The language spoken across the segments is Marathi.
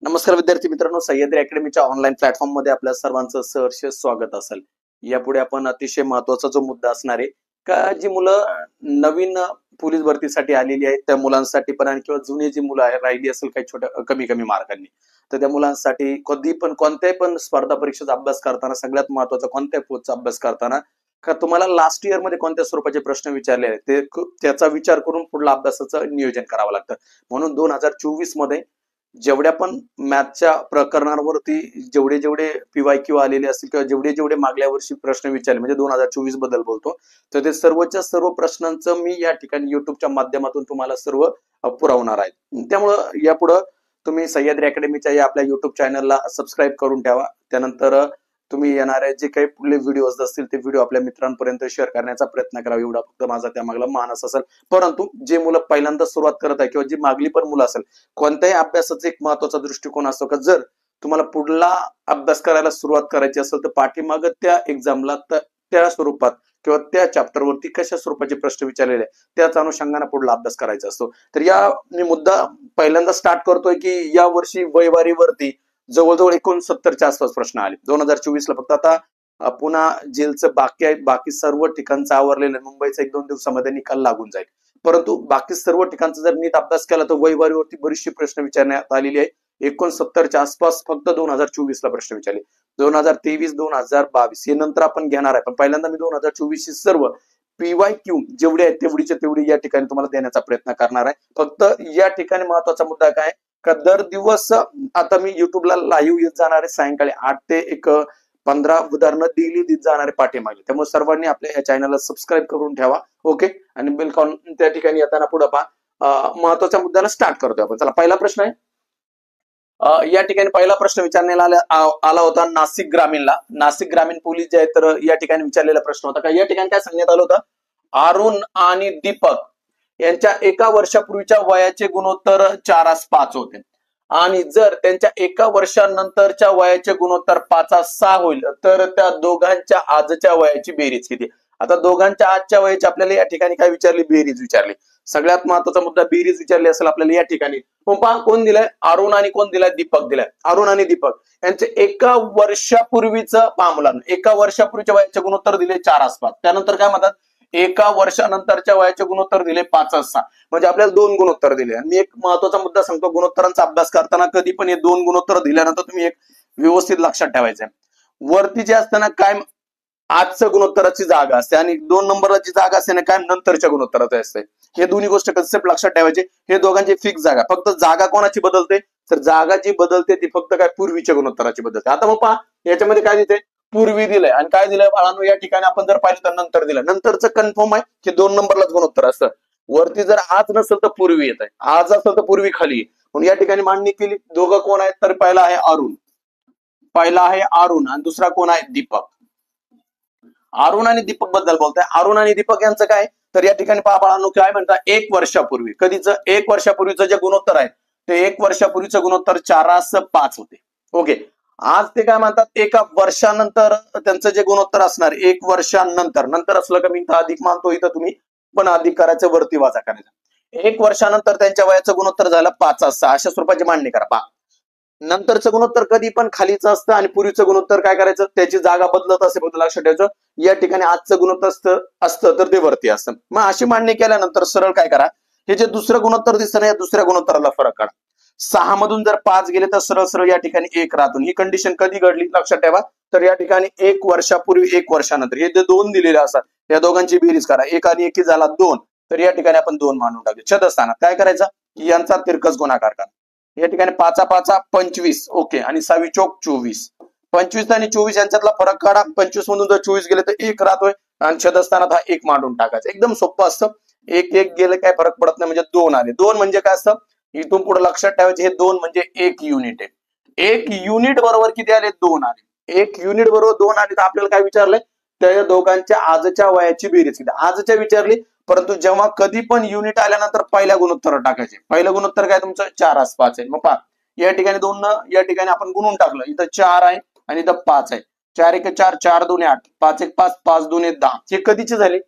नमस्कार विद्यार्थी मित्रांनो, सह्याद्री अकॅडमीच्या ऑनलाईन प्लॅटफॉर्म मध्ये आपल्या सर्वांचं सहर्ष स्वागत असेल। यापुढे आपण अतिशय महत्त्वाचा जो मुद्दा असणार आहे का जी मुलं नवीन पोलीस भरतीसाठी आलेली आहेत त्या मुलांसाठी पण आणि किंवा जुनी जी मुलं राहिली असेल काही छोट्या कमी कमी मार्कांनी, तर त्या मुलांसाठी कधी पण कोणत्याही पण स्पर्धा परीक्षेचा अभ्यास करताना सगळ्यात महत्त्वाचा कोणत्याही पोस्टचा अभ्यास करताना का तुम्हाला लास्ट इयर मध्ये कोणत्या स्वरूपाचे प्रश्न विचारले आहेत त्याचा विचार करून पुढला अभ्यासाचं नियोजन करावं लागतं। म्हणून 2024 मध्ये जेवढ्या पण मॅथच्या प्रकरणांवरती जेवढे जेवढे पीवायक्यू आलेले असतील किंवा जेवढे जेवढे मागल्या वर्षी प्रश्न विचारले म्हणजे 2024 बद्दल बोलतो, तर ते सर्वच्या सर्व प्रश्नांचं मी या ठिकाणी युट्यूबच्या माध्यमातून तुम्हाला सर्व पुरवणार आहे। त्यामुळं यापुढे तुम्ही सह्याद्री अकॅडमीच्या या आपल्या युट्यूब चॅनलला सबस्क्राईब करून ठेवा। त्यानंतर तुम्ही येणारे जे काही पुढले व्हिडिओज असतील ते व्हिडिओ आपल्या मित्रांपर्यंत शेअर करण्याचा प्रयत्न करा, एवढा फक्त माझा त्यामागला मानस असेल। परंतु जे मुलं पहिल्यांदा सुरुवात करत आहे किंवा जी मागली पण मुलं असेल, कोणत्याही अभ्यासाचा एक महत्त्वाचा दृष्टिकोन असतो का जर तुम्हाला पुढला अभ्यास करायला सुरुवात करायची असेल तर पाठीमागे त्या एक्झामला त्या स्वरूपात किंवा त्या चॅप्टरवरती कशा स्वरूपाचे प्रश्न विचारलेले त्याच अनुषंगाने पुढला अभ्यास करायचा असतो। तर या मी मुद्दा पहिल्यांदा स्टार्ट करतोय की या वर्षी वयवारीवरती जवळजवळ 69च्या आसपास प्रश्न आले 2024 ला। फक्त आता पुन्हा जेलचं बाकी आहे, बाकी सर्व ठिकाणचं आवरलेलं आहे, मुंबईचा 1-2 दिवसामध्ये निकाल लागून जाईल। परंतु बाकी सर्व ठिकाणचा जर नीट अभ्यास केला तर वयवारीवरती बरीचशी प्रश्न विचारण्यात आलेली आहे। 69च्या आसपास फक्त 2024 ला प्रश्न विचारले। 2023 2022 हे नंतर आपण घेणार आहे, पण पहिल्यांदा मी 2024 ची सर्व पीवायक्यू जेवढे आहेत तेवढीचे तेवढी या ठिकाणी तुम्हाला देण्याचा प्रयत्न करणार आहे। फक्त या ठिकाणी महत्वाचा मुद्दा काय का दर दिवस आता मी युट्यूबला लाईव्ह येत जाणार आहे, सायंकाळी 8 ते 15 उदाहरणं डेली देत जाणारे पाठीमागे। त्यामुळे सर्वांनी आपल्या या चॅनलला सबस्क्राईब करून ठेवा, ओके। आणि बेल कॉन त्या ठिकाणी येताना पुढे पहा महत्वाच्या मुद्द्याला स्टार्ट करतोय आपण। चला पहिला प्रश्न आहे, या ठिकाणी पहिला प्रश्न विचारण्यात आला होता नाशिक ग्रामीणला। नाशिक ग्रामीण पोलीस जे आहेत तर या ठिकाणी विचारलेला प्रश्न होता का या ठिकाणी काय सांगण्यात आलं होतं, अरुण आणि दीपक यांच्या एका वर्षापूर्वीच्या वयाचे गुणोत्तर 4:5 होते आणि जर त्यांच्या एका वर्षानंतरच्या वयाचे गुणोत्तर 5:6 होईल तर त्या दोघांच्या आजच्या वयाची बेरीज किती। आता दोघांच्या आजच्या वयाची आपल्याला या ठिकाणी काय विचारली, बेरीज विचारली। सगळ्यात महत्वाचा मुद्दा बेरीज विचारली असेल आपल्याला या ठिकाणी। पहा कोण दिलाय, अरुण आणि कोण दिलाय, दीपक दिलाय। अरुण आणि दीपक यांचे एका वर्षापूर्वीचं पहा मुलांना, एका वर्षापूर्वीच्या वयाचे गुणोत्तर दिले 4:5। त्यानंतर काय म्हणतात, एका वर्षानंतरच्या वयाचे गुणोत्तर दिले 5:6, म्हणजे आपल्याला 2 गुणोत्तर दिले। आणि मी एक महत्वाचा मुद्दा सांगतो, गुणोत्तरांचा अभ्यास करताना कधी पण हे 2 गुणोत्तर दिल्यानंतर तुम्ही एक व्यवस्थित लक्षात ठेवायचं आहे। वरती जे असताना काय आजच्या गुणोत्तराची जागा असते आणि 2 नंबरची जागा असते ना काय नंतरच्या गुणोत्तराची असते। हे दोन्ही गोष्ट कन्सेप्ट लक्षात ठेवायचे। हे दोघांची फिक्स जागा, फक्त जागा कोणाची बदलते तर जागा जी बदलते ती फक्त काय पूर्वीच्या गुणोत्तराची बदलते। आता मग पहा याच्यामध्ये काय दिले, पूर्वी दिलंय आणि काय दिलंय बाळांनो या ठिकाणी आपण जर पाहिलं तर नंतर दिलं। नंतरचं कन्फर्म आहे की 2 नंबरलाच गुणोत्तर असतं। वरती जर आज नसेल तर पूर्वी येत आहे, आज असेल तर पूर्वी खाली। म्हणून या ठिकाणी मांडणी केली, दोघं कोण आहेत तर पहिला आहे अरुण आणि दुसरा कोण आहे, दीपक। अरुण आणि दीपक बद्दल बोलताय। अरुण आणि दीपक यांचं काय तर या ठिकाणी पहा बाळांनो काय म्हणतात, 1 वर्षापूर्वी कधीचं 1 वर्षापूर्वीचं जे गुणोत्तर आहे ते 1 वर्षापूर्वीचं गुणोत्तर 4:5 होते, ओके। आज ते काय म्हणतात, एका वर्षानंतर त्यांचं जे गुणोत्तर असणार 1 वर्षानंतर, नंतर असलं का मी अधिक मानतो इथं तुम्ही पण अधिक करायचं वरती वाजा करायचा। 1 वर्षानंतर त्यांच्या वयाचं गुणोत्तर झालं 5:6, अशा स्वरूपाची मांडणी करा। पहा नंतरचं गुणोत्तर कधी पण खालीचं असतं आणि पूर्वीचं गुणोत्तर काय करायचं त्याची जागा बदलत असे फक्त लक्षात ठेवायचं। या ठिकाणी आजचं गुणोत्तर असतं तर ते वरती असतं। मग अशी मांडणी केल्यानंतर सरळ काय करा, हे जे दुसरं गुणोत्तर दिसतं ना या दुसऱ्या गुणोत्तराला फरक काढा। 6 मधून जर 5 गेले तर सरळ सरळ या ठिकाणी 1 राहतो। ही कंडिशन कधी घडली लक्षात ठेवा, तर या ठिकाणी 1 वर्षापूर्वी 1 वर्षानंतर हे जे 2 दिलेले असतात या दोघांची बेरीज करा, 1 आणि 1 झाला 2, तर या ठिकाणी आपण 2 मानून टाकले। छेदस्थानात काय करायचं, यांचा तिरकस गुणाकार करा। या ठिकाणी 5:5 25, ओके, आणि 6 चोक 24, 25 आणि 24 यांच्यातला फरक काढा। 25 मधून जर 24 गेले तर 1 राहतोय आणि छेदस्थानात हा 1 मांडून टाकायचा। एकदम सोपं असतं, 1 गेलं काय फरक पडत नाही, म्हणजे 2 आले। 2 म्हणजे काय असतं इथून पुढे लक्षात ठेवायचे, हे 2 म्हणजे 1 युनिट आहे। 1 युनिट बरोबर किती आले, 2 आले। 1 युनिट बरोबर 2 आले तर आपल्याला काय विचारलंय, त्या दोघांच्या आजच्या वयाची बेरीज किती आजच्या विचारली। परंतु जेव्हा कधी पण युनिट आल्यानंतर पहिल्या गुणोत्तर टाकायचे। पहिलं गुणोत्तर काय तुमचं 4:5 आहे। मग पहा या ठिकाणी 2 या ठिकाणी आपण गुणून टाकलं, इथं 4 आहे आणि इथं 5 आहे। 4 1 4, 4 2 8, 5 1 5, 5 2 10, हे कधीची झाली,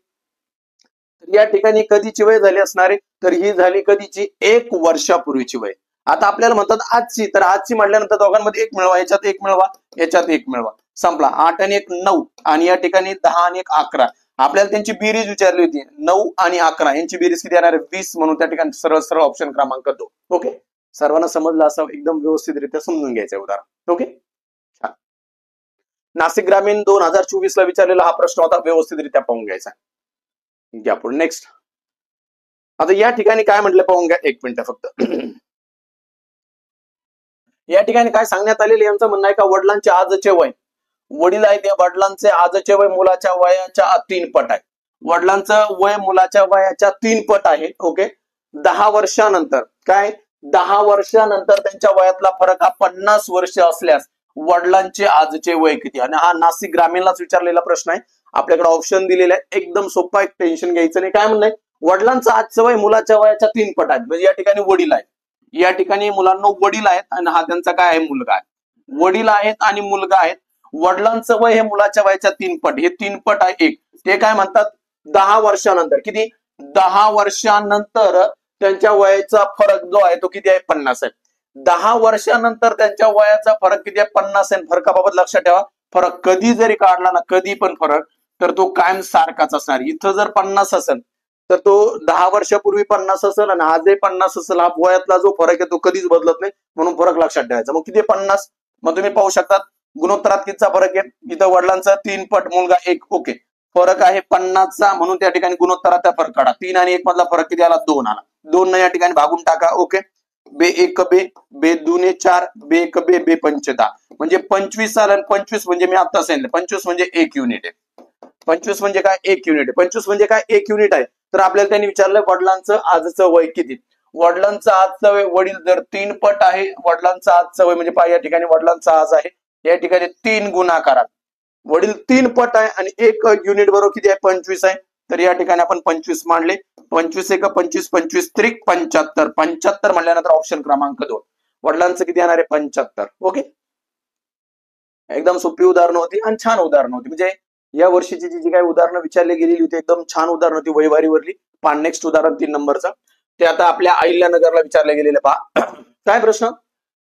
या ठिकाणी कधीची वय झाली असणारे तर ही झाली कधीची 1 वर्षापूर्वीची वय। आता आपल्याला म्हणतात आजची, तर आजची म्हटल्यानंतर दोघांमध्ये एक मिळवा, याच्यात एक मिळवा, याच्यात एक मिळवा, संपला. 8 आणि 1 9 आणि या ठिकाणी 10 आणि 1 11. आपल्याला त्यांची बेरीज विचारली होती, 9 आणि 11 यांची बेरीज किती येणार आहे? 20. म्हणून त्या ठिकाणी सरळ सरळ ऑप्शन क्रमांक 2. ओके, सर्वांना समजलं असं एकदम व्यवस्थितरित्या समजून घ्यायचं उदाहरण. ओके, नाशिक ग्रामीण 2024 ला विचारलेला हा प्रश्न होता, व्यवस्थितरित्या पाहून घ्यायचा. घ्या पुढे नेक्स्ट. आता या ठिकाणी काय म्हटलं पाहून घ्या, एक मिनिट फक्त. या ठिकाणी काय सांगण्यात आलेले, यांचं म्हणणं आहे का वडिलांचे आजचे वय, वडील आहेत या वडिलांचे आजचे वय मुलाच्या वयाच्या 3 पट आहे. वडिलांचं वय मुलाच्या वयाच्या 3 पट आहे. ओके, 10 वर्षानंतर काय, 10 वर्षानंतर त्यांच्या वयातला फरक हा 50 वर्ष असल्यास वडिलांचे आजचे वय किती? आणि हा नाशिक ग्रामीणलाच विचारलेला प्रश्न आहे. आपल्याकडे ऑप्शन दिलेले आहे, एकदम सोपा आहे, टेन्शन घ्यायचं नाही. काय म्हणणं आहे, वडिलांचं आजचं वय मुलाच्या वयाच्या 3 पट आहे. म्हणजे या ठिकाणी वडील आहेत, या ठिकाणी मुलांना वडील आहेत आणि हा त्यांचा काय आहे, मुलगा आहे. वडील आहेत आणि मुलगा आहेत. वडिलांचं वय हे मुलाच्या वयाच्या 3 पट, हे 3 पट आहे एक. ते काय म्हणतात, 10 वर्षानंतर किती, 10 वर्षानंतर त्यांच्या वयाचा फरक जो आहे तो किती आहे, 50 आहे. 10 वर्षानंतर त्यांच्या वयाचा फरक किती आहे, 50 आहे. फरकाबाबत लक्षात ठेवा, फरक कधी जरी काढला ना, कधी पण फरक, तर तो कायम सारखाच असणार. इथं जर 50 असेल तर तो 10 वर्षापूर्वी 50 असेल आणि आजही 50 असेल. हा वयातला जो फरक आहे तो कधीच बदलत नाही, म्हणून फरक लक्षात ठेवायचा. मग किती 50, मग तुम्ही पाहू शकता गुणोत्तरात कितीचा फरक आहे, इथं वडिलांचा 3 पट मुलगा 1. ओके, फरक आहे 50चा, म्हणून त्या ठिकाणी गुणोत्तराचा फरक काढा. 3 आणि 1 मधला फरक किती आला, 2 आला. 2 न या ठिकाणी भागून टाका. ओके, बे 1 बे, बे 2 4, बे 1 बे, बे 5 10, म्हणजे 25 आला. 25 म्हणजे मी आता सांगितलं, 25 म्हणजे 1 युनिट आहे. 25 म्हणजे काय, 1 युनिट आहे. 25 म्हणजे काय, 1 युनिट आहे. तर आपल्याला त्यांनी विचारलं वडिलांचं आजचं वय किती. वडिलांचं आजचं वय, वडील जर 3 पट आहे, वडिलांचं आजचं वय म्हणजे पहा या ठिकाणी वडिलांचं आज आहे, या ठिकाणी 3 गुणाकारात वडील 3 पट आहे आणि 1 युनिट बरोबर किती आहे, 25 आहे. तर या ठिकाणी आपण 25 मांडले. 25 1 25, 25 त्रिक 75. 75 म्हणल्यानंतर ऑप्शन क्रमांक 2, वडिलांचं किती येणार आहे, 75. ओके, एकदम सोपी उदाहरणं होती आणि छान उदाहरणं होती. म्हणजे या वर्षीची जी काही उदाहरणं विचारली गेलेली होती एकदम छान उदाहरण होती, वयवारीवरली. पण नेक्स्ट उदाहरण 3 नंबरचं, ते आता आपल्या अहिल्यानगरला विचारले गेलेले. पहा काय प्रश्न,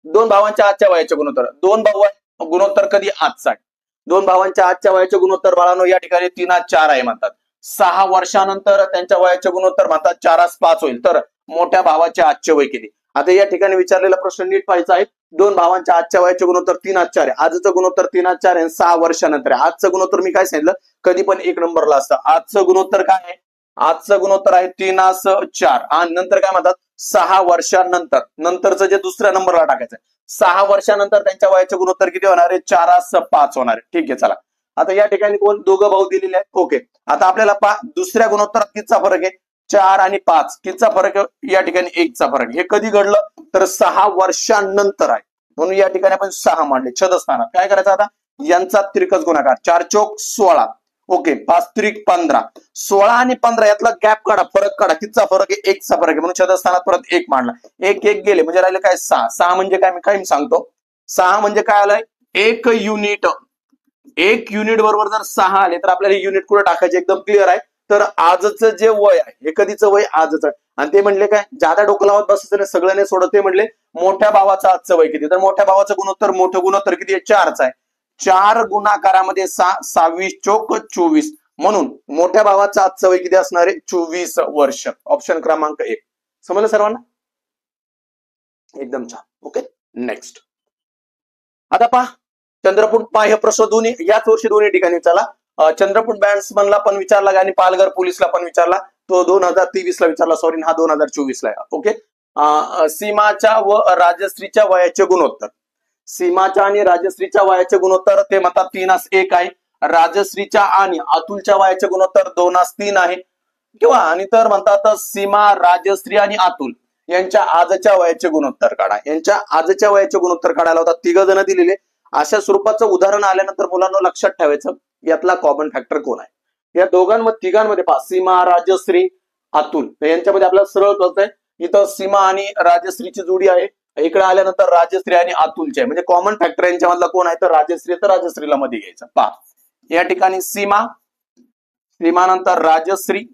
2 भावांच्या आजच्या वयाचे गुणोत्तर. 2 भाऊ गुणोत्तर कधी, आजचा आहे. 2 भावांच्या आजच्या वयाचे गुणोत्तर बाळांनो या ठिकाणी 3 4 आहे म्हणतात. 6 वर्षानंतर त्यांच्या वयाचे गुणोत्तर म्हणतात 4 5 होईल. तर मोठ्या भावाचे आजचे वय किती? आता या ठिकाणी विचारलेला प्रश्न नीट पाहायचा आहे. 2 भावांच्या आजच्या वयाचे गुणोत्तर 3 4 आहे. आजचं गुणोत्तर 3 4 आहे, 6 वर्षानंतर आहे. आजचं गुणोत्तर मी काय सांगितलं, कधी पण 1 नंबरला असतं. आजचं गुणोत्तर काय आहे, आजचं गुणोत्तर आहे 3 4 आणि नंतर काय म्हणतात 6 वर्षानंतर, नंतरचं जे दुसऱ्या नंबरला टाकायचं. 6 वर्षानंतर त्यांच्या वयाचे गुणोत्तर किती होणार आहे, 4 5 होणार आहे. ठीक आहे, चला आता या ठिकाणी कोण, दोघं भाऊ दिलेले आहेत. ओके, आता आपल्याला पहा दुसऱ्या गुणोत्तरात कितीचा फरक आहे, 4 आणि 5 कितीचा फरक आहे, या ठिकाणी 1 चा फरक. हे कधी घडलं, तर 6 वर्षानंतर आहे, म्हणून या ठिकाणी आपण 6 मांडले. छदस्थानात काय करायचं, आता यांचा त्रिकच गुणाकार, 4 चौक 16. ओके, 5 त्रिक 15. 16 आणि 15 यातला गॅप काढा, फरक काढा, कितीचा फरक आहे, 1 चा फरक आहे, म्हणून छदस्थानात परत 1 मांडला. 1 1 गेले म्हणजे राहिले काय, 6. 6 म्हणजे काय, मी काय सांगतो, 6 म्हणजे काय आलंय, 1 युनिट. 1 युनिट बरोबर जर 6 आले तर आपल्याला युनिट कुठे टाकायचे, एकदम क्लिअर आहे. तर आजचं जे वय आहे हे कधीचं वय, आजचं आहे. आणि ते म्हणले काय, जादा डोकं लावत बसायचं सगळं नाही सोडत. ते म्हणले मोठ्या भावाचं आजचं वय किती, तर मोठ्या भावाचं गुणोत्तर, मोठं गुणोत्तर किती आहे, 4च आहे. 4 गुणाकारामध्ये 6, 26 चौक 24, म्हणून मोठ्या भावाचं आजचं वय किती असणार आहे, 24 वर्ष. ऑप्शन क्रमांक 1. समजलं सर्वांना, एकदम छान. Okay, next. आता पहा चंद्रपूर, पहा हे प्रश्न दोन्ही याच वर्षी दोन्ही ठिकाणी विचारला. चंद्रपूर बॅट्समनला पण विचारला आणि पालघर पोलीसला पण विचारला. तो 2023 ला विचारला, सॉरी हा 2024 ला. ओके, सीमाच्या व राजश्रीच्या वयाचे गुणोत्तर. सीमाच्या आणि राजश्रीच्या वयाचे गुणोत्तर ते म्हणतात 3 1 आहे. राजश्रीच्या आणि अतुलच्या वयाचे गुणोत्तर 2 3 आहे. किंवा आणि तर म्हणतात सीमा, राजश्री आणि अतुल यांच्या आजच्या वयाचे गुणोत्तर काढा. यांच्या आजच्या वयाचे गुणोत्तर काढायला होता, 3 जण दिलेले. अशा स्वरूपाचं उदाहरण आल्यानंतर मुलांना लक्षात ठेवायचं यातला कॉमन फॅक्टर कोण आहे. या दोघांमध्ये तिघांमध्ये पहा, सीमा, राजश्री, अतुल, यांच्यामध्ये आपल्याला सरळ कळतंय. इथं सीमा आणि राजश्रीची जोडी आहे, इकडे आल्यानंतर राजश्री आणि अतुलचे आहे. म्हणजे कॉमन फॅक्टर यांच्यामधला कोण आहे, तर राजश्री, तर राजश्रीला मध्ये घ्यायचं. पहा या ठिकाणी सीमा, सीमानंतर राजश्री,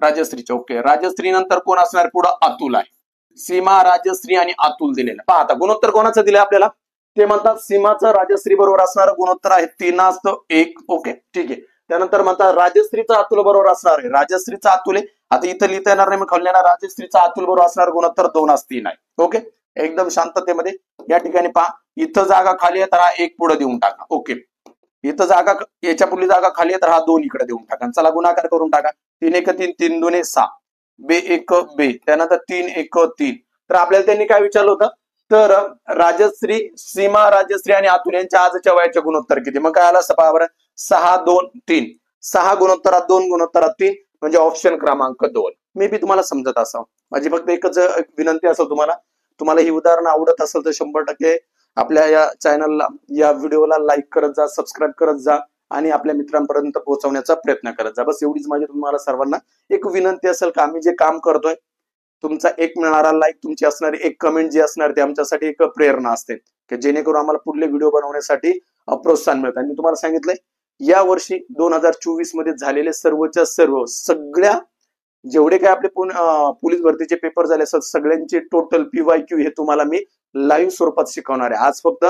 राजश्रीचे. ओके, राजश्री नंतर कोण असणार, पुढं अतुल आहे. सीमा, राजश्री आणि अतुल दिलेलं. पहा आता गुणोत्तर कोणाचं दिलं आपल्याला, ते म्हणतात सीमाचं राजश्री बरोबर असणारं गुणोत्तर आहे 3:1. ओके ठीक आहे. त्यानंतर म्हणतात राजश्रीचा अतुल बरोबर असणार आहे, राजश्रीचा अतुल आहे. आता इथं लिहिता येणार नाही, मी खाली लिहिणार राजश्रीचा अतुल बरोबर असणार गुणोत्तर 2:3 आहे. ओके, एकदम शांततेमध्ये या ठिकाणी पहा, इथं जागा खाली आहे तर हा 1 पुढे देऊन टाका. ओके, इथं जागा, याच्या पुढली जागा खाली आहे तर हा 2 इकडे देऊन टाका. चला गुणाकार करून टाका. 3 1 3, 3 2 6, बे 1 बे, त्यानंतर 3 1 3. तर आपल्याला त्यांनी काय विचारलं होतं, तर राजश्री, सीमा, राजश्री आणि अतुल यांच्या आजच्या वयाचे गुणोत्तर किती. मग काय आलं, 6 2 3, 6 गुणोत्तरात 2 गुणोत्तरात 3, म्हणजे ऑप्शन क्रमांक 2. मे बी तुम्हाला समजत असावं. माझी फक्त एकच विनंती असेल तुम्हाला ही उदाहरणं आवडत असेल तर 100% आपल्या या चॅनलला, या व्हिडिओला लाईक करत जा, सबस्क्राईब करत जा आणि आपल्या मित्रांपर्यंत पोहोचवण्याचा प्रयत्न करत जा. बस एवढीच माझी तुम्हाला सर्वांना एक विनंती असेल का आम्ही जे काम करतोय, तुमचा एक मिळणारा लाईक, तुमची असणारी एक कमेंट जी असणार ते आमच्यासाठी एक प्रेरणा असते, की जेणेकरून आम्हाला पुढले व्हिडिओ बनवण्यासाठी प्रोत्साहन मिळतं. आणि मी तुम्हाला सांगितलंय, या वर्षी 2024 मध्ये झालेले सर्वच्या सर्व, सगळ्या जेवढे काय आपले पोलीस भरतीचे पेपर झाले असतात सगळ्यांचे टोटल PYQ हे तुम्हाला मी लाईव्ह स्वरूपात शिकवणार आहे. आज फक्त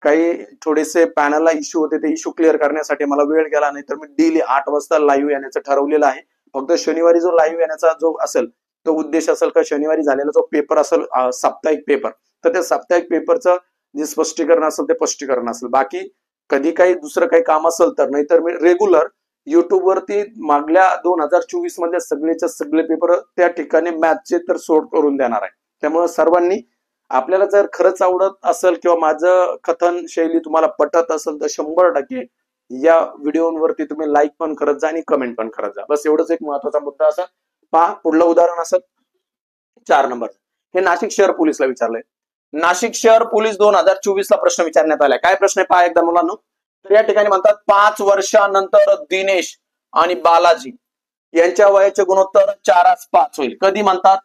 काही थोडेसे पॅनलला इश्यू होते, ते इश्यू क्लिअर करण्यासाठी मला वेळ गेला, नाही तर मी डेली 8 वाजता लाईव्ह येण्याचं ठरवलेलं आहे. फक्त शनिवारी जो लाईव्ह येण्याचा जो असेल तो उद्देश असेल का, शनिवारी झालेला जो पेपर असेल साप्ताहिक पेपर, तर त्या साप्ताहिक पेपरचं जे स्पष्टीकरण असेल ते स्पष्टीकरण असेल. बाकी कधी काही दुसरं काही काम असेल तर, नाहीतर मी रेग्युलर युट्यूब वरती मागल्या 2024 मध्ये सगळेच्या सगळे पेपर त्या ठिकाणी मॅथचे तर सोड करून देणार आहे. त्यामुळे सर्वांनी, आपल्याला जर खरंच आवडत असेल किंवा माझं कथन शैली तुम्हाला पटत असेल तर 100% या व्हिडिओवरती तुम्ही लाईक पण करत जा आणि कमेंट पण करत जा. बस एवढंच एक महत्वाचा मुद्दा असा. पहा पुढलं उदाहरण असेल 4 नंबर, हे नाशिक शहर पोलीसला विचारलंय. नाशिक शहर पोलीस 2024 ला प्रश्न विचारण्यात आलाय. काय प्रश्न आहे पहा एकदा मुलांनो. तर या ठिकाणी म्हणतात 5 वर्षानंतर दिनेश आणि बालाजी यांच्या वयाचे गुणोत्तर 4:5 होईल. कधी म्हणतात,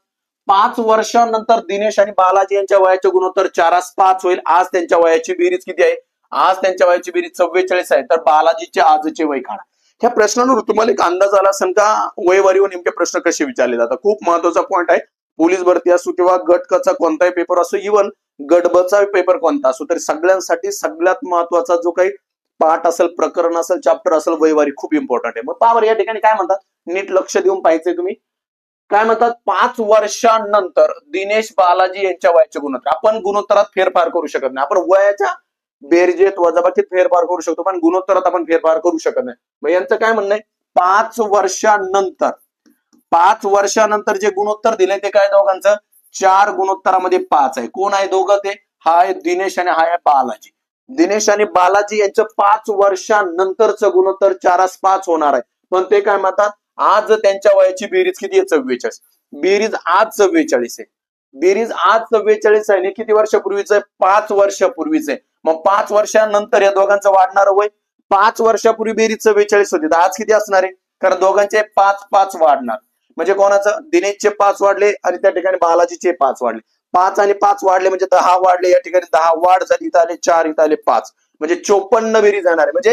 5 वर्षानंतर दिनेश आणि बालाजी यांच्या वयाचे गुणोत्तर 4:5 होईल. आज त्यांच्या वयाची बेरीज किती आहे, आज त्यांच्या वयाची बेरीज 44 आहे. तर बालाजीचे आजचे वय काढा. ह्या प्रश्नांवर तुम्हाला एक अंदाज आला असेल का वयवारीवर नेमके प्रश्न कसे विचारले जातात. खूप महत्वाचा पॉईंट आहे. पोलीस भरती असो किंवा गट क चा कोणताही पेपर असो, इव्हन गट ब चा पेपर कोणता असो, तरी सगळ्यांसाठी सगळ्यात महत्वाचा जो काही पाठ असेल, प्रकरण असेल, चॅप्टर असेल, वयवारी खूप इम्पॉर्टंट आहे. मग पावर या ठिकाणी काय म्हणतात, नीट लक्ष देऊन पाहिजे तुम्ही. काय म्हणतात, 5 वर्षांनंतर दिनेश बालाजी यांच्या वयाचे गुणोत्तर. आपण गुणोत्तरात फेरफार करू शकत नाही. आपण वयाच्या बेरजेत वजाबाकीत फेरफार करू शकतो, पण गुणोत्तरात आपण फेरफार करू शकत नाही. मग यांचं काय म्हणणं आहे, 5 वर्षांनंतर, 5 वर्षानंतर जे गुणोत्तर दिले ते काय दोघांचं, 4 गुणोत्तरामध्ये 5 आहे. कोण आहे दोघं ते, हा आहे दिनेश आणि हा आहे बालाजी. दिनेश आणि बालाजी यांचं 5 वर्षानंतरचं गुणोत्तर 4:5 होणार आहे. पण ते काय म्हणतात, आज त्यांच्या वयाची बेरीज किती आहे, 44. बेरीज आज 44 आहे. बेरीज आज 44 आहे. किती वर्षापूर्वीच आहे, 5 वर्षापूर्वीच आहे. मग 5 वर्षानंतर या दोघांचं वाढणार वय, 5 वर्षापूर्वी बेरीज 44 होती, तर आज किती असणार आहे, कारण दोघांचे 5 वाढणार. म्हणजे कोणाचं, दिनेशचे 5 वाढले आणि त्या ठिकाणी बालाजीचे 5 वाढले. 5 आणि 5 वाढले म्हणजे 10 वाढले. या ठिकाणी 10 वाढ झाली, इथं आले 4, इथं आले 5, म्हणजे 54 बेरीज जाणार आहे. म्हणजे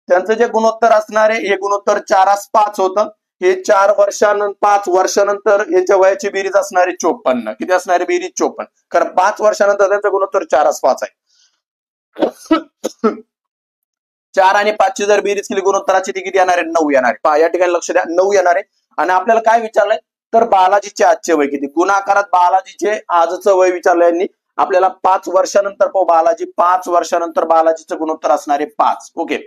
त्यांचं जे गुणोत्तर असणार आहे, हे गुणोत्तर 4:5 होतं. हे 5 वर्षानंतर यांच्या वयाची बेरीज असणार आहे 54. किती असणार आहे बेरीज, 54. कारण 5 वर्षानंतर त्यांचं गुणोत्तर 4:5 आहे. 4 आणि 5 ची जर बेरीज केली गुणोत्तराची, ती किती येणार आहे, 9 येणार आहे. पहा या ठिकाणी लक्ष द्या, 9 येणार आहे. आणि आपल्याला काय विचारलंय, तर बालाजीचे आजचे वय किती. गुणाकारात बालाजीचे आजचं वय विचारलंय यांनी आपल्याला. 5 वर्षानंतर बालाजी, 5 वर्षानंतर बालाजीचं गुणोत्तर असणार आहे 5. ओके,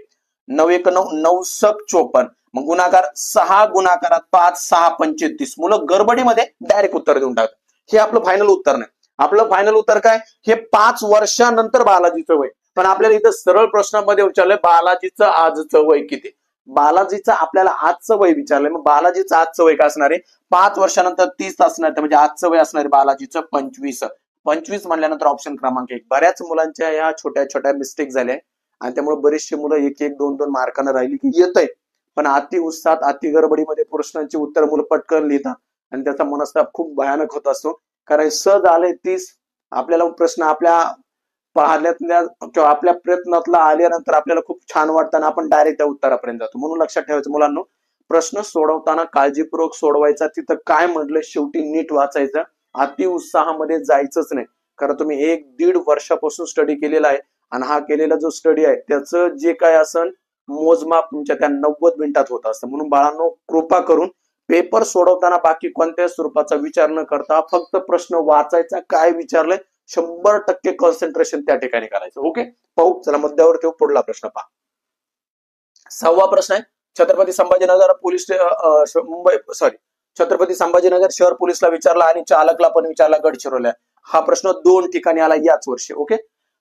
9 1 9, 9 7 54. मग गुणाकार 6 गुणाकारात 5, 6 35. मुलं गडबडीमध्ये डायरेक्ट उत्तर देऊन टाकतात. हे आपलं फायनल उत्तर नाही. आपलं फायनल उत्तर काय, हे 5 वर्षानंतर बालाजीचं वय. पण आपल्याला इथं सरळ प्रश्नामध्ये विचारलंय बालाजीचं आजचं वय किती. बालाजीचं आपल्याला आजचं वय विचारलंय. मग बालाजीचं आजचं वय काय असणार आहे, 5 वर्षानंतर 30 असणार आहे. म्हणजे आजचं वय असणार आहे बालाजीचं 25. 25 म्हणल्यानंतर ऑप्शन क्रमांक 1. बऱ्याच मुलांच्या या छोट्या छोट्या मिस्टेक झाल्या आणि त्यामुळे बरेचसे मुलं 1 1 2 2 मार्कानं राहिली की येतंय, पण अति उत्साहात, अति गडबडीमध्ये प्रश्नांची उत्तर मुलं पटकन लिहितात आणि त्याचा मनस्ताप खूप भयानक होत असतो. कारण सहज आले 30, आपल्याला प्रश्न आपल्या पाहिल्यातल्या किंवा आपल्या प्रयत्नातला आल्यानंतर आपल्याला खूप छान वाटतं आणि आपण डायरेक्ट त्या उत्तरापर्यंत जातो. म्हणून लक्षात ठेवायचं मुलांनो, प्रश्न सोडवताना काळजीपूर्वक सोडवायचा. तिथं काय म्हटलंय शेवटी नीट वाचायचं अति उत्साहामध्ये जायचंच नाही, कारण तुम्ही 1-1.5 वर्षापासून स्टडी केलेला आहे आणि हा केलेला जो स्टडी आहे त्याचं जे काय असन मोजमाप तुमच्या त्या 90 मिनिटात होत असतं. म्हणून बाळांनो, कृपा करून पेपर सोडवताना बाकी कोणत्याही स्वरूपाचा विचार न करता फक्त प्रश्न वाचायचा, काय विचारलंय 100% कॉन्सन्ट्रेशन त्या ठिकाणी करायचं. ओके, पाहू चला मुद्द्यावर ठेवू. पुढला प्रश्न पहा. 6वा प्रश्न आहे, छत्रपती संभाजीनगर पोलीस मुंबई छत्रपती संभाजीनगर शहर पोलीसला विचारला आणि चालकला पण विचारला गडचिरोलीला. हा प्रश्न 2 ठिकाणी आला याच वर्षी. ओके,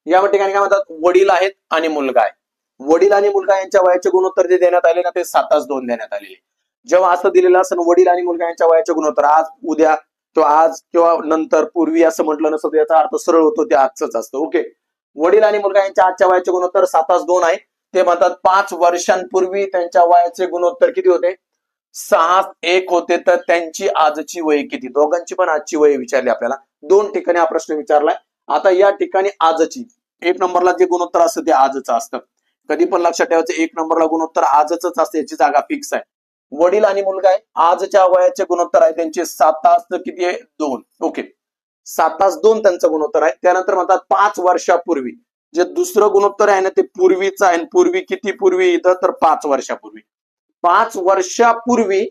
या ठिकाणी काय म्हणतात, वडील आहेत आणि मुलगा आहे. वडील आणि मुलगा यांच्या वयाचे गुणोत्तर जे देण्यात आले ना ते 7:2 देण्यात आलेले. जेव्हा असं दिलेलं असं वडील आणि मुलगा यांच्या वयाचे गुणोत्तर आज, उद्या किंवा आज किंवा नंतर, पूर्वी असं म्हटलं नसतं, याचा अर्थ सरळ होतो, ते आजच असतं. ओके, वडील आणि मुलगा यांच्या आजच्या वयाचे गुणोत्तर 7:2 आहे. ते म्हणतात 5 वर्षांपूर्वी त्यांच्या वयाचे गुणोत्तर किती होते, 6:1 होते. तर त्यांची आजची वय किती, दोघांची पण आजची वय विचारली आपल्याला. 2 ठिकाणी हा प्रश्न विचारलाय. आता या ठिकाणी आजची 1 नंबरला जे गुणोत्तर असतं ते आजच असतं. कधी पण लक्षात ठेवायचं, 1 नंबरला गुणोत्तर आजच असते, याची जागा फिक्स आहे. वडील आणि मुलगा आहे, आजच्या वयाचे गुणोत्तर आहे त्यांचे 7 किती आहे, 2. ओके, 7:2 त्यांचं गुणोत्तर आहे. त्यानंतर म्हणतात 5 वर्षापूर्वी जे दुसरं गुणोत्तर आहे ना ते पूर्वीचं आहे. पूर्वी किती पूर्वी इथं, तर 5 वर्षापूर्वी. 5 वर्षापूर्वी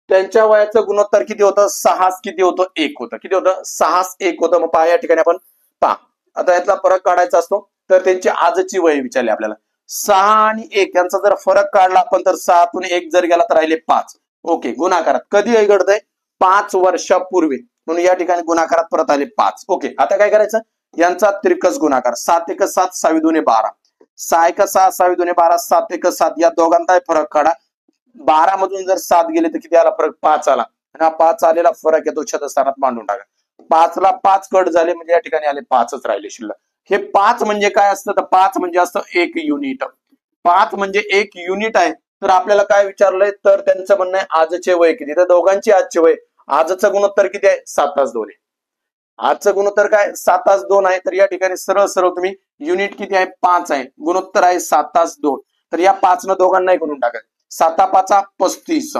त्यांच्या वयाचं गुणोत्तर किती होतं, 6 किती होतं, 1 होतं. किती होतं, 6:1 होतं. मग पहा या ठिकाणी आपण पहा, आता यातला फरक काढायचा असतो तर त्यांची आजची वय विचारली आपल्याला. 6 आणि 1 यांचा जर फरक काढला आपण तर 6तून 1 जर गेला तर राहिले 5. ओके, गुणाकारात कधी घडतंय, 5 वर्षापूर्वी, म्हणून या ठिकाणी गुणाकारात परत आले 5. ओके, आता काय करायचं, यांचा तिरकस गुणाकार. 7 1 7, 6 2 12, 6 1 6, 6 2 12, 7 1 7, या दोघांचा फरक काढा. 12 मधून जर 7 गेले तर किती आला फरक, 5 आला. आणि हा 5 आलेला फरक येतो छतस्थानात मांडून टाका. 5 ला 5 कट झाले म्हणजे या ठिकाणी आले 5च राहिले शिल्लक. हे 5 म्हणजे काय असतं, तर 5 म्हणजे असतं 1 युनिट. 5 म्हणजे 1 युनिट आहे. तर आपल्याला काय विचारलंय, तर त्यांचं म्हणणं आहे आजचे वय किती, तर दोघांची आजचे वय, आजचं गुणोत्तर किती आहे, 7:2 आहे. आजचं गुणोत्तर काय, 7:2 आहे. तर या ठिकाणी सरळ सरळ तुम्ही युनिट किती आहे, 5 आहे, गुणोत्तर आहे 7:2. तर या 5 न दोघांनाही गुणून टाका. 7 5 35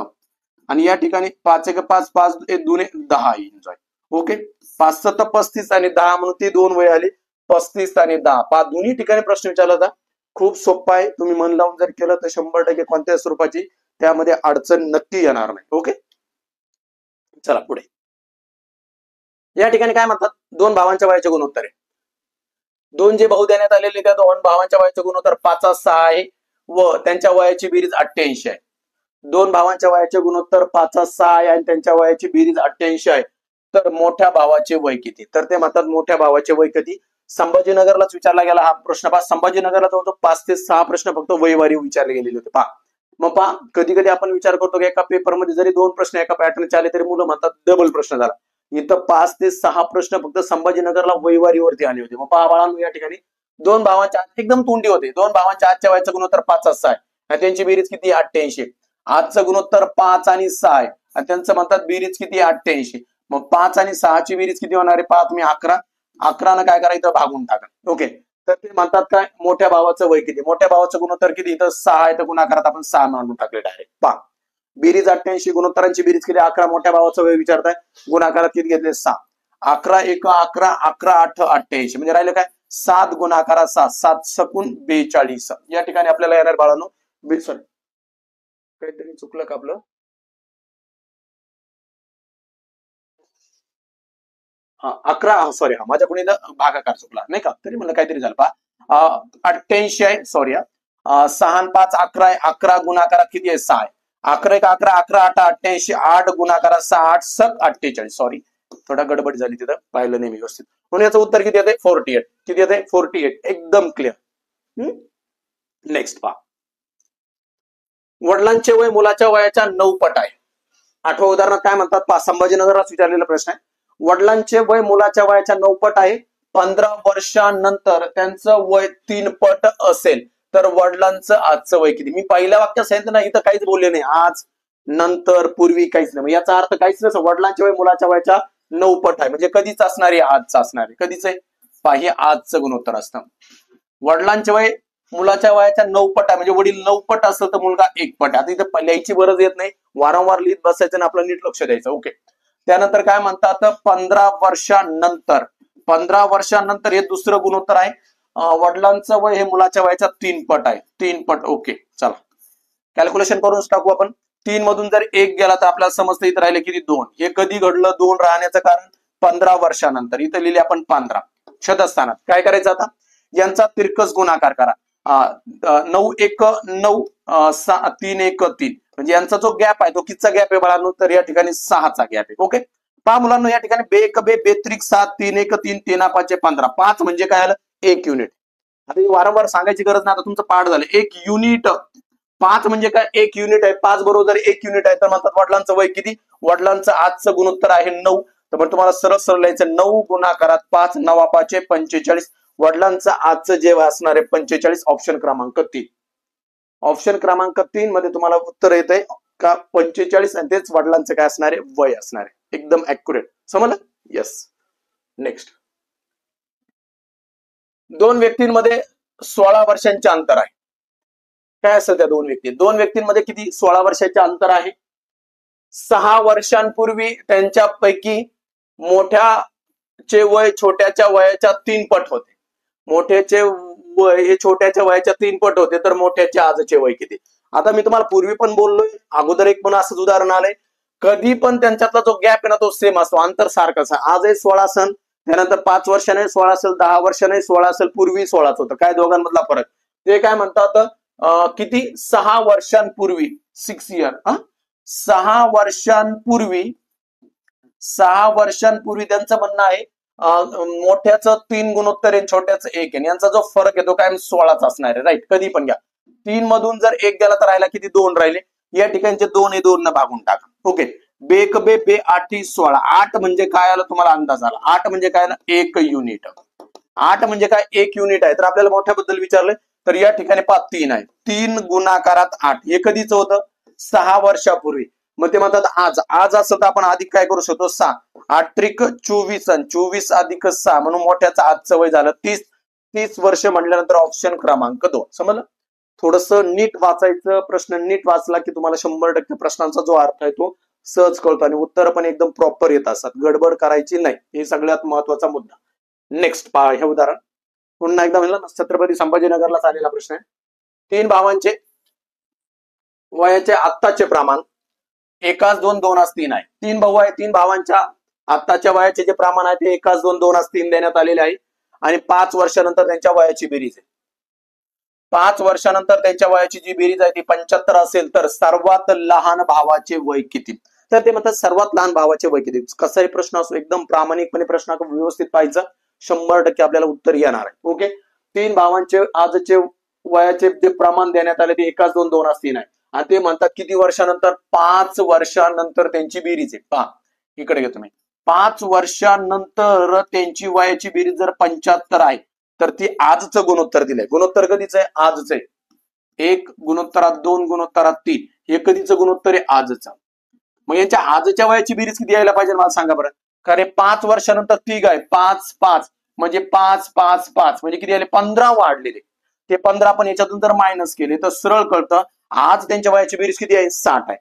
आणि या ठिकाणी 5 1 5, 5 2 10 येईल. ओके, 5 7 35 आणि 10 म्हणून ती 2 वय आली, 35 आणि 10. 5 दोन्ही ठिकाणी प्रश्न विचारला होता. खूप सोपा आहे, तुम्ही मन लावून जर केलं तर 100% कोणत्याही स्वरूपाची त्यामध्ये अडचण नक्की येणार नाही. ओके, चला पुढे. या ठिकाणी काय म्हणतात, 2 भावांच्या वयाचे गुणोत्तर आहे. 2 जे भाऊ देण्यात आलेले त्या 2 भावांच्या वयाचे गुणोत्तर 5 6 आहे व त्यांच्या वयाची बेरीज 88 आहे. 2 भावांच्या वयाचे गुणोत्तर 5 6 आहे आणि त्यांच्या वयाची बेरीज 88 आहे. तर मोठ्या भावाचे वय किती, तर ते म्हणतात मोठ्या भावाचे वय किती. संभाजीनगरलाच विचारला गेला हा प्रश्न. पहा, संभाजीनगरला जवळजवळ 5 ते 6 प्रश्न फक्त वयवारी विचारले गेलेले होते. पहा, मग पहा कधी कधी आपण विचार करतो की एका पेपरमध्ये जरी 2 प्रश्न एका पॅटर्नचे आले तरी मुलं म्हणतात डबल प्रश्न झाला. इथं 5 ते 6 प्रश्न फक्त संभाजीनगरला वयवारीवरती आले होते. मग पहा बाळांनो, या ठिकाणी 2 भावांच्या एकदम तोंडी होते. 2 भावांच्या आजच्या वयाचं गुणोत्तर 5 6 आहे आणि त्यांची बेरीज किती, 88. आजचं गुणोत्तर 5 आणि 6 आहे आणि त्यांचं म्हणतात बेरीज किती, 88. मग 5 आणि 6 ची बेरीज किती होणार आहे, पहा तुम्ही 11. 11 न काय करायचं, भागून टाका. ओके, तर ते म्हणतात काय, मोठ्या भावाचं वय किती, मोठ्या भावाचं गुणोत्तर किती, इथं 6 आहे तर गुणाकारात आपण 6 मांडून टाकले डायरेक्ट. पहा, बेरीज 88, गुणोत्तरांची बेरीज किती, 11. मोठ्या भावाचं वय विचारताय, गुणाकारात किती घेतले, 6. 11 1 11, 11 8 88, म्हणजे राहिलं काय, 7 गुणाकारात 7, 7 सकून 42. या ठिकाणी आपल्याला येणार बाळांनो, सॉरी काहीतरी चुकलं का आपलं, हा 11, सॉरी, हा माझ्याकडून भागाकार चुकला नाही का, तरी मला काहीतरी झालं. पहा 88 आहे, सॉरी, 6 5 11 आहे. 11 गुणाकारात किती आहे, 6 आहे. 11 1 11, 11 8 88, 8 गुणाकारात 6, 8 सक 48. सॉरी, थोडा गडबड झाली तिथं, पाहिलं नाही मी व्यवस्थित. म्हणून याचं उत्तर किती येते, 48. किती येते, 48. एकदम क्लिअर. नेक्स्ट पहा, वडिलांचे वय मुलाच्या वयाच्या 9 पट आहे. 8व्या उदाहरणात काय म्हणतात पहा, संभाजीनगरला विचारलेला प्रश्न आहे. वडिलांचे वय मुलाच्या वयाच्या 9 पट आहे. 15 वर्षांनंतर त्यांचं वय 3 पट असेल तर वडिलांचं आजचं वय किती. मी पहिल्या वाक्यात सांगितलं ना, इथं काहीच बोलले नाही, आज नंतर पूर्वी काहीच नाही. याचा अर्थ काहीच नसतं, वडिलांचे वय मुलाच्या वयाच्या 9 पट आहे म्हणजे कधीच असणार आहे, आजचं असणार आहे. कधीच आहे पहा, हे आजचं गुणोत्तर असतं. वडिलांचे वय मुलाच्या वयाच्या 9 पट आहे म्हणजे वडील 9 पट असेल तर मुलगा 1 पट. आता इथं लिहायची गरज येत नाही, वारंवार लिहित बसायचं आणि आपलं नीट लक्ष द्यायचं. ओके, त्यानंतर काय म्हणतात 15 वर्षांनंतर, 15 वर्षांनंतर हे दुसरं गुणोत्तर आहे. वडिलांचं वय हे मुलाच्या वयाच्या 3 पट आहे, 3 पट. ओके, चला कॅल्क्युलेशन करून टाकू आपण. 3 मधून जर 1 गेला तर आपल्याला समजतं इथं राहिले किती 2. हे कधी घडलं 2 राहण्याचं कारण 15 वर्षानंतर. इथं लिहिले आपण 15 शतस्थानात. काय करायचं आता, यांचा तिरकस गुणाकार करा. 9 1 9 3 1 3 म्हणजे यांचा जो गॅप आहे तो कितीचा गॅप आहे बाळांनो, तर या ठिकाणी 6चा गॅप आहे. ओके, पहा मुलांना या ठिकाणी 2 1 2 बेत्रिक 7 3 1 3 3 5 15. 5 म्हणजे काय आलं, 1 युनिट. आता वारंवार सांगायची गरज नाही, आता तुमचं पाठ झालं. 1 युनिट, 5 म्हणजे काय, 1 युनिट आहे. 5 बरोबर 1 युनिट आहे तर म्हणतात वडिलांचं वय किती, वडिलांचं आजचं गुणोत्तर आहे 9. तर मग तुम्हाला सरळ सरळ लिहायचं 9 गुणाकारात 5 9 5 45. वडिलांचं आजचं जे वय असणार आहे 45. ऑप्शन क्रमांक 3. ऑप्शन क्रमांक 3 मध्ये तुम्हाला उत्तर येत आहे का 45 आणि तेच वडिलांचं काय असणार आहे, वय असणार आहे. एकदम ऍक्युरेट, समजलं? येस. नेक्स्ट, 2 व्यक्तींमध्ये 16 वर्षांचे अंतर आहे. काय असेल त्या 2 व्यक्ती, 2 व्यक्तींमध्ये किती 16 वर्षाचे अंतर आहे. 6 वर्षांपूर्वी त्यांच्यापैकी मोठ्याचे वय छोट्याच्या वयाच्या 3 पट होते. मोठ्याचे वय हे छोट्याच्या वयाच्या 3 पट होते, तर मोठ्याचे आजचे वय किती. आता मी तुम्हाला पूर्वी पण बोललोय, अगोदर एक पण असंच उदाहरण आलंय. कधी पण त्यांच्यातला जो गॅप आहे ना तो सेम असतो, अंतर सारखंच आहे. आजही 16 असेल, त्यानंतर 5 वर्षाने 16 असेल, 10 वर्षाने 16 असेल, पूर्वी 16च होतं. काय दोघांमधला फरक, ते काय म्हणतात किती 6 वर्षांपूर्वी 6 इयर, 6 वर्षांपूर्वी, 6 वर्षांपूर्वी त्यांचं म्हणणं आहे मोठ्याचं 3 गुणोत्तर आहे, छोट्याचं 1 आहे. यांचा जो फरक आहे तो काय 16च असणार आहे. राईट, कधी पण घ्या. 3 मधून जर 1 गेला तर राहिला किती 2 राहिले. या ठिकाणचे 2 हे 2 न भागून टाका. ओके, 2 1 2 8 16. 8 म्हणजे काय आलं तुम्हाला अंदाज आला. 8 म्हणजे काय, 1 युनिट. 8 म्हणजे काय, 1 युनिट आहे. तर आपल्याला मोठ्याबद्दल विचारलंय तर या ठिकाणी 3 आहे. 3 गुणाकारात 8 हे कधीच होतं, 6 वर्षापूर्वी. मग ते म्हणतात आज, आज असं तर आपण अधिक काय करू शकतो 6, 8 त्रिक 24 आणि 24 अधिक 6 म्हणून मोठ्याचं आजचं वय झालं 30. 30 वर्ष म्हटल्यानंतर ऑप्शन क्रमांक 2. समजलं? थोडस नीट वाचायचं, प्रश्न नीट वाचला की तुम्हाला 100% प्रश्नांचा जो अर्थ आहे तो सहज कळतो आणि उत्तर पण एकदम प्रॉपर येत असतात. गडबड करायची नाही, हे सगळ्यात महत्वाचा मुद्दा. नेक्स्ट पहा हे उदाहरण पुन्हा एकदा म्हणलं ना, छत्रपती संभाजीनगरला आलेला प्रश्न आहे. 3 भावांचे वयाचे आत्ताचे प्रमाण 1:2 2:3 आहे. 3 भाऊ आहे, 3 भावांच्या आत्ताच्या वयाचे जे प्रमाण आहे ते 1:2 2:3 देण्यात आलेले आहे. आणि 5 वर्षानंतर त्यांच्या वयाची बेरीज आहे. 5 वर्षानंतर त्यांच्या वयाची जी बेरीज आहे ती 75 असेल तर सर्वात लहान भावाचे वय किती. तर ते म्हणतात सर्वात लहान भावाचे वय किती. कसाही प्रश्न असो एकदम प्रामाणिकपणे प्रश्न व्यवस्थित पाहायचं, 100% आपल्याला उत्तर येणार आहे. ओके, 3 भावांचे आजचे वयाचे जे प्रमाण देण्यात आले ते 1:2 2:3 आहे. आणि ते म्हणतात किती वर्षानंतर, 5 वर्षानंतर त्यांची बेरीज आहे. पहा इकडे घेतो मी, 5 वर्षानंतर त्यांची वयाची बेरीज जर 75 आहे तर ती आजचं गुणोत्तर दिलंय. गुणोत्तर कधीच आहे, आजच आहे. 1 गुणोत्तरात 2 गुणोत्तरात 3 हे कधीचं गुणोत्तर आहे, आजचं. मग यांच्या आजच्या वयाची बेरीज किती यायला पाहिजे मला सांगा बरं. कारण 5 वर्षानंतर 3 आहे, 5 5 म्हणजे 5 5 5 म्हणजे किती आले 15 वाढलेले. ते 15 पण याच्यातून जर मायनस केले तर सरळ कळतं आज त्यांच्या वयाची बेरीज किती आहे, 60 आहे.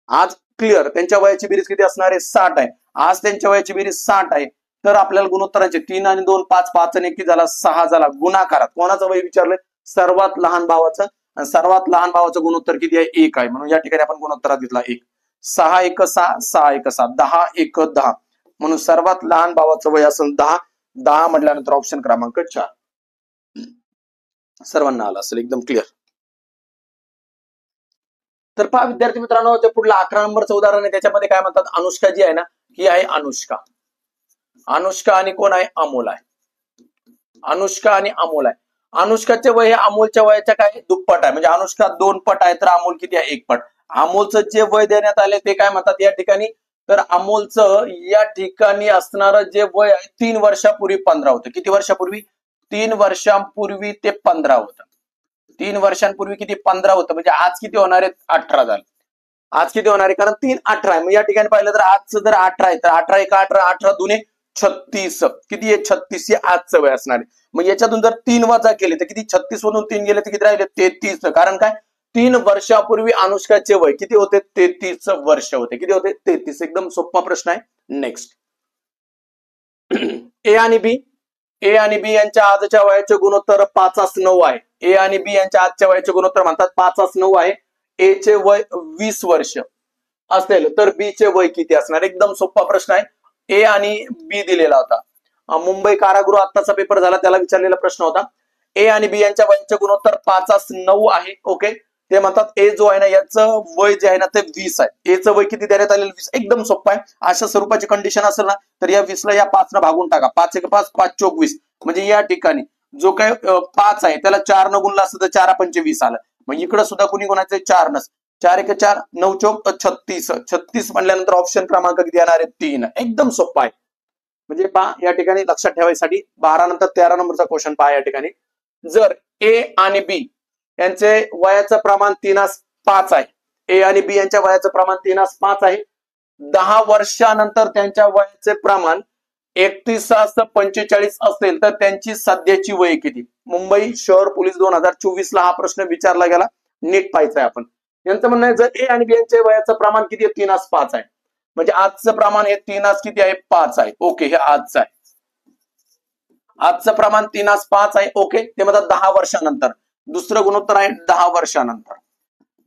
आज क्लिअर त्यांच्या वयाची बेरीज किती असणार आहे, 60 आहे. आज त्यांच्या वयाची बेरीज 60 आहे. तर आपल्याला गुणोत्तरांचे 3 आणि 2 5 5 आणि 1 झाला 6 झाला. गुणाकारात कोणाचं वय विचारलंय, सर्वात लहान भावाचं. आणि सर्वात लहान भावाचं गुणोत्तर किती आहे, 1 आहे. म्हणून या ठिकाणी आपण गुणोत्तरात घेतला 1. 6 1 6 6 1 6 10 1 10 म्हणून सर्वात लहान भावाचं वय असेल 10. 10 म्हटल्यानंतर ऑप्शन क्रमांक 4 सर्वांना आला असेल एकदम क्लिअर. तर पहा विद्यार्थी मित्रांनो, ते पुढलं 11 नंबरचं उदाहरण आहे. त्याच्यामध्ये काय म्हणतात, अनुष्का जी आहे ना ही आहे अनुष्का. अनुष्का आणि कोण आहे, अमोल आहे. अनुष्का आणि अमोल आहे. अनुष्काचे वय हे अमोलच्या वयाच्या काय दुप्पट आहे. म्हणजे अनुष्का 2 पट आहे तर अमोल किती आहे, 1 पट. अमोलचं जे वय देण्यात आले ते काय म्हणतात या ठिकाणी, तर अमोलचं या ठिकाणी असणारं जे वय आहे 3 वर्षापूर्वी 15 होतं. किती वर्षापूर्वी, 3 वर्षांपूर्वी ते 15 होतं. 3 वर्षांपूर्वी किती 15 होतं. म्हणजे आज किती होणार आहे, 18 झालं. आज किती होणार आहे, कारण 3 18 आहे. मग या ठिकाणी पाहिलं तर आजचं जर 18 आहे तर 18 1 18 18 2 36 किती आहे, 36 हे आजचं वय असणार आहे. मग याच्यातून जर 3 वजा केले तर किती, 36 मधून 3 गेले तर किती राहिले, 33. कारण काय 3 वर्षापूर्वी अनुष्काचे वय किती होते? 33 वर्ष होते. किती होते? 33. एकदम सोपा प्रश्न आहे. नेक्स्ट ए आणि बी. ए आणि बी यांच्या आजच्या वयाचे गुणोत्तर 5:9 आहे. ए आणि बी यांच्या आजच्या वयाचे गुणोत्तर म्हणतात 5:9 आहे. ए चे वय 20 वर्ष असेल तर बी चे वय किती असणार? एकदम सोपा प्रश्न आहे. ए आणि बी दिलेला होता. मुंबई कारागृह आत्ताचा पेपर झाला, त्याला विचारलेला प्रश्न होता. ए आणि बी यांच्या वयाचे गुणोत्तर 5:9 आहे. ओके, ते म्हणतात ए जो आहे ना याचं वय जे आहे ना ते 20 आहे. ए चं वय किती देण्यात आलेलं? 20. एकदम सोपं आहे. अशा स्वरूपाची कंडिशन असेल ना तर या 20 ला या 5 न भागून टाका. 5 1 5 5 चौक 20. म्हणजे या ठिकाणी जो काय 5 आहे त्याला 4 न गुणला असतं तर 4 पंचे 20 आलं. मग इकडे सुद्धा कुणी गुणायचं 4 नस. 4 1 4 9 चौक 36. 36 म्हणल्यानंतर ऑप्शन क्रमांक किती येणार आहे? 3. एकदम सोपा आहे. म्हणजे पहा या ठिकाणी लक्षात ठेवायसाठी 12 नंतर 13 नंबरचा क्वेश्चन पहा. या ठिकाणी जर ए आणि बी यांचे वयाचं प्रमाण 3:5 आहे. ए आणि बी यांच्या वयाचं प्रमाण 3:5 आहे. 10 वर्षानंतर त्यांच्या वयाचे प्रमाण 31:45 असेल तर त्यांची सध्याची वय किती? मुंबई शहर पोलीस 2024 ला हा प्रश्न विचारला गेला. नीट पाहायचा आहे आपण. यांचं म्हणणं आहे जर ए आणि बी यांच्या वयाचं प्रमाण किती आहे? 3:5 आहे. म्हणजे आजचं प्रमाण हे 3 किती आहे? 5 आहे. ओके, हे आजचं आहे. आजचं प्रमाण 3:5 आहे. ओके, ते म्हणतात 10 वर्षानंतर. दुसरं गुणोत्तर आहे 10 वर्षानंतर.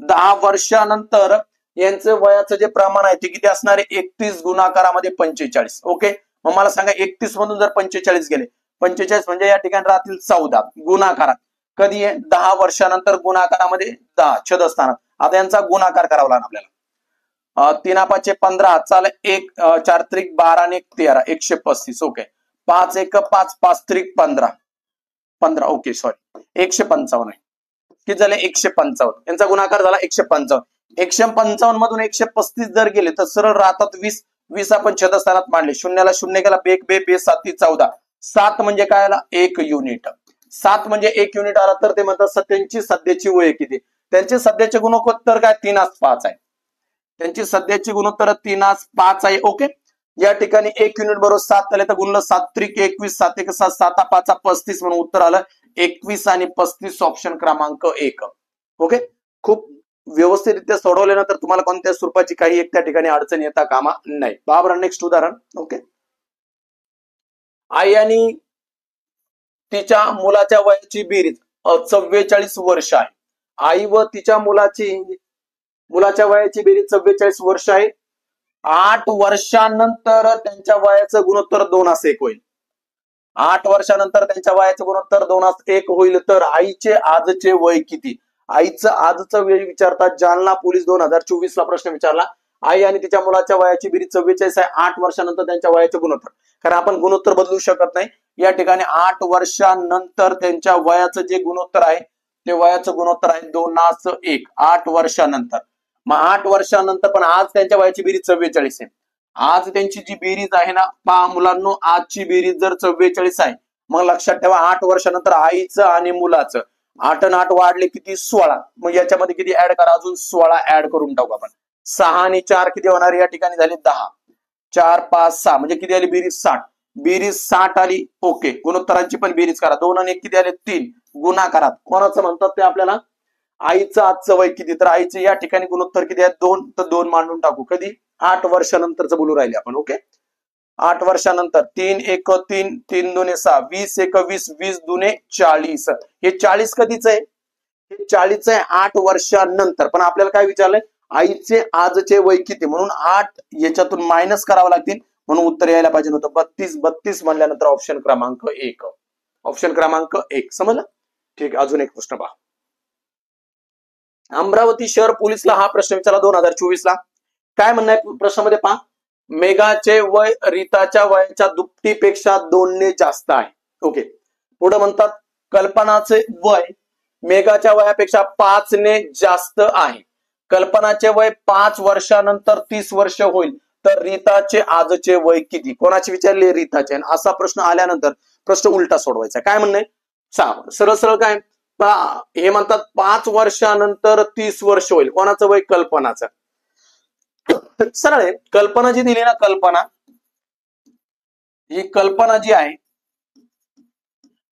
10 वर्षानंतर यांचं वयाचं जे प्रमाण आहे ते किती असणार आहे? 31 गुणाकारामध्ये 45. ओके, मग मला सांगा 31 मधून जर 45 गेले, 45 म्हणजे या ठिकाणी राहतील 14 गुणाकारात. कधी आहे? 10 वर्षानंतर गुणाकारामध्ये 10 छदस्थानात. आता यांचा गुणाकार करावा लागणार आपल्याला. 3 5 15 चाल 1 4 त्रिक 12 आणि 1 13 135. ओके, 5 1 5 5 त्रिक 15 15. ओके सॉरी 155 आहे. किती झाले? 155. यांचा गुणाकार झाला 155. 155 मधून 135 जर गेले तर सरळ राहतात 20. 20 आपण छदस्थानात मांडले. शून्याला शून्य गेला, बेक बे बे 7 14. 7 म्हणजे काय आला? 1 युनिट. 7 म्हणजे 1 युनिट आला तर ते म्हणतात त्यांची सध्याची वय किती? त्यांचे सध्याचे गुणोत्तर काय? 3:5 आहे. त्यांची सध्याची गुणोत्तर 3:5 आहे. ओके, या ठिकाणी 1 युनिट बरोबर 7 आले तर गुणलं 7 त्रिक 21 7 1 7 7 5 35 म्हणून उत्तर आलं 21 आणि 35. ऑप्शन क्रमांक 1. ओके, खूप व्यवस्थितरित्या सोडवल्यानंतर तुम्हाला कोणत्या स्वरूपाची काही एक त्या ठिकाणी अडचण येता कामा नाही. बाबा नेक्स्ट उदाहरण. ओके, आई आणि तिच्या मुलाच्या वयाची बेरीज 44 वर्ष आहे. आई व तिच्या मुलाच्या वयाची बेरीज 44 वर्ष आहे. 8 वर्षानंतर त्यांच्या वयाचं गुणोत्तर 2:1 होईल. 8 वर्षानंतर त्यांच्या वयाचं गुणोत्तर 2:1 होईल तर आईचे आजचे वय किती? आईचं आजचं वय विचारतात. जालना पोलीस 2024 ला प्रश्न विचारला. आई आणि तिच्या मुलाच्या वयाची बेरीज 44 आहे. 8 वर्षानंतर त्यांच्या वयाचे गुणोत्तर, कारण आपण गुणोत्तर बदलू शकत नाही. या ठिकाणी 8 वर्षानंतर त्यांच्या वयाचं जे गुणोत्तर आहे ते वयाचं गुणोत्तर आहे 2:1. 8 वर्षानंतर. मग 8 वर्षानंतर पण आज त्यांच्या वयाची बेरीज 44 आहे. आज त्यांची जी बेरीज आहे ना पहा मुलांनो, आजची बेरीज जर 44 आहे मग लक्षात ठेवा 8 वर्षानंतर आईचं आणि मुलाचं 8 आणि 8 वाढले किती? 16. मग याच्यामध्ये किती ऍड करा? अजून 16 ऍड करून टाकू आपण. 6 आणि 4 किती होणार? या ठिकाणी झाले 10. 4 5 6 म्हणजे किती आली बेरीज? 60. बेरीज 60 आली. ओके, गुणोत्तरांची पण बेरीज करा. 2 आणि 1 किती आले? 3. गुणाकारात कोणाचं म्हणतात ते आपल्याला? आईचं आजचं वय किती? तर आईचं या ठिकाणी गुणोत्तर किती आहे? 2. तर 2 मांडून टाकू. कधी? 8 वर्षानंतरच बोलू राहिले आपण. ओके, 8 वर्षानंतर 3 1 3 3 2 6 20 1 20 20 2 40. हे 40 कधीच आहे? हे 40 आहे 8 वर्षानंतर. पण आपल्याला काय विचारलंय? आईचे आजचे वय किती? म्हणून 8 याच्यातून मायनस करावं लागतील म्हणून उत्तर यायला पाहिजे होतं 32. 32 म्हणल्यानंतर ऑप्शन क्रमांक 1. ऑप्शन क्रमांक 1 समजलं? ठीक आहे, अजून एक प्रश्न पहा. अमरावती शहर पोलीसला हा प्रश्न विचारला 2024 ला. काय म्हणणं आहे प्रश्नामध्ये पहा. मेघाचे वय रीताच्या वयाच्या दुपटीपेक्षा 2 जास्त आहे. ओके, पुढे म्हणतात कल्पनाचे वय मेघाच्या वयापेक्षा 5 जास्त आहे. कल्पनाचे वय 5 वर्षानंतर 30 वर्ष होईल तर रीताचे आजचे वय किती? कोणाची विचारले? रीताचे. असा प्रश्न आल्यानंतर प्रश्न उलटा सोडवायचा. काय म्हणणं आहे? सरळ सरळ काय हे म्हणतात 5 वर्षानंतर 30 वर्ष होईल. कोणाचं वय? कल्पनाचं. सरळ आहे. कल्पना जी दिली ना, कल्पना, ही कल्पना जी आहे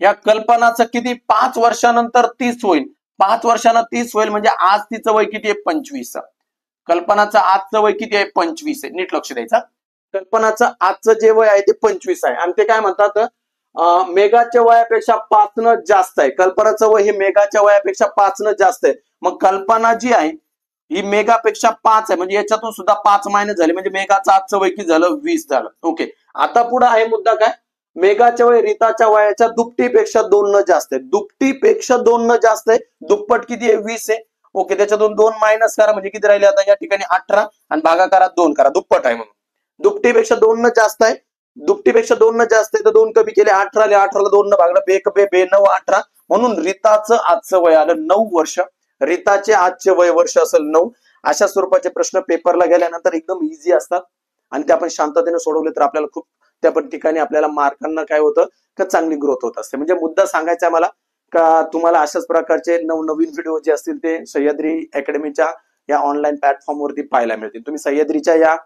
या कल्पनाचं किती? 5 वर्षानंतर 30 होईल 5 वर्षांना 30 होईल, म्हणजे आज तिचं वय किती आहे? 25. कल्पनाचं आजचं वय किती आहे? 25 आहे. नीट लक्ष द्यायचं. कल्पनाचं आजचं जे वय आहे ते 25 आहे आणि ते काय म्हणतात, मेघाच्या वयापेक्षा 5 न जास्त आहे. कल्पनाचं वय हे मेघाच्या वयापेक्षा 5 न जास्त आहे. मग कल्पना जी आहे ही मेघापेक्षा 5 आहे, म्हणजे याच्यातून सुद्धा 5 मायनस झाले, म्हणजे मेघाचं आजचं वय किती झालं? 20 झालं. ओके, आता पुढे आहे मुद्दा काय? मेघाच्या वय रीताच्या वयाच्या दुपटीपेक्षा 2 न जास्त आहे. दुपटीपेक्षा 2 न जास्त आहे. दुप्पट किती आहे? 20 आहे. ओके, त्याच्यातून 2 मायनस करा, म्हणजे किती राहिले आता या ठिकाणी? 18 आणि भागाकारात 2 करा, दुप्पट आहे म्हणून. दुपटीपेक्षा 2 न जास्त आहे. दुपटीपेक्षा 2 न जास्त आहे तर 2 कमी केले, 18 ले, 18 ला 2 न भागलं, बे 9 18, म्हणून रीताचं आजचं वय आलं 9 वर्ष. रीताचे आजचे वय वर्ष असेल 9. अशा स्वरूपाचे प्रश्न पेपरला गेल्यानंतर एकदम इझी असतात आणि ते आपण शांततेने सोडवले तर आपल्याला खूप त्या पण ठिकाणी आपल्याला मार्कांना काय होतं तर चांगली ग्रोथ होत असते. म्हणजे मुद्दा सांगायचा आहे मला का तुम्हाला अशाच प्रकारचे नवनवीन व्हिडिओ जे असतील ते सह्याद्री अकॅडमीच्या या ऑनलाईन प्लॅटफॉर्मवरती पाहायला मिळतील. तुम्ही सह्याद्रीच्या या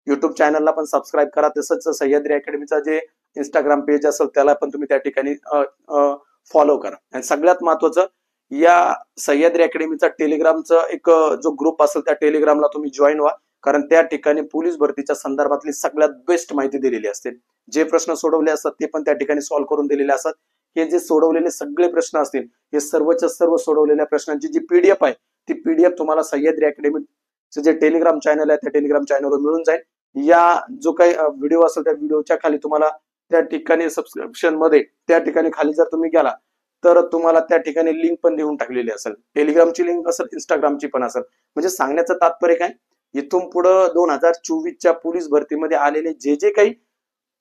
युट्यूब चॅनलला पण सबस्क्राईब करा. तसंच सह्याद्री अकॅडमीचा जे इंस्टाग्राम पेज असेल त्याला पण तुम्ही त्या ठिकाणी फॉलो करा. आणि सगळ्यात महत्वाचं, या सह्याद्री अकॅडमीचा टेलिग्रामचा एक जो ग्रुप असेल त्या टेलिग्रामला तुम्ही जॉईन व्हा, कारण त्या ठिकाणी पोलीस भरतीच्या संदर्भातली सगळ्यात बेस्ट माहिती दिलेली असते. जे प्रश्न सोडवले असतात ते पण त्या ठिकाणी सॉल्व्ह करून दिलेले असतात. हे जे सोडवलेले सगळे प्रश्न असतील हे सर्वच्या सर्व सोडवलेल्या प्रश्नांची जी पीडीएफ आहे ती पीडीएफ तुम्हाला सह्याद्री अकॅडमीचं जे टेलिग्राम चॅनल आहे त्या टेलिग्राम चॅनलवर मिळून जाईल. या जो काही व्हिडिओ असेल त्या व्हिडिओच्या खाली तुम्हाला त्या ठिकाणी सबस्क्रिप्शन मध्ये त्या ठिकाणी खाली जर तुम्ही गेला तर तुम्हाला त्या ठिकाणी लिंक पण देऊन टाकलेली असेल. टेलिग्रामची लिंक असेल, इंस्टाग्रामची पण असेल. म्हणजे सांगण्याचं तात्पर्य काय, इथून पुढे 2024च्या पोलीस भरतीमध्ये आलेले जे जे काही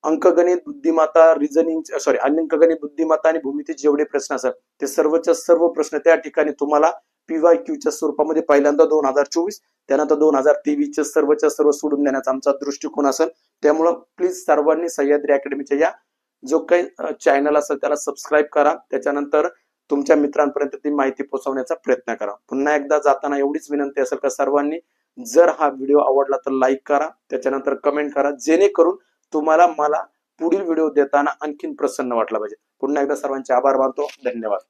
अंकगणित बुद्धिमत्ता, अंकगणित बुद्धिमत्ता आणि भूमिती जेवढे प्रश्न असतात ते सर्वच्या सर्व प्रश्न त्या ठिकाणी तुम्हाला PYQच्या स्वरूपामध्ये पहिल्यांदा 2024, त्यानंतर 2023चे सर्वच्या सर्व सोडून देण्याचा आमचा दृष्टिकोन असेल. त्यामुळं प्लीज सर्वांनी सह्याद्री अकॅडमीच्या या जो काही चॅनल असेल त्याला सबस्क्राईब करा. त्याच्यानंतर तुमच्या मित्रांपर्यंत ती माहिती पोहोचवण्याचा प्रयत्न करा. पुन्हा एकदा जाताना एवढीच विनंती असेल का सर्वांनी जर हा व्हिडिओ आवडला तर लाईक करा, त्याच्यानंतर कमेंट करा, जेणेकरून तुम्हाला मला पुढील व्हिडिओ देताना आणखीन प्रसन्न वाटला पाहिजे. पुन्हा एकदा सर्वांचे आभार मानतो. धन्यवाद.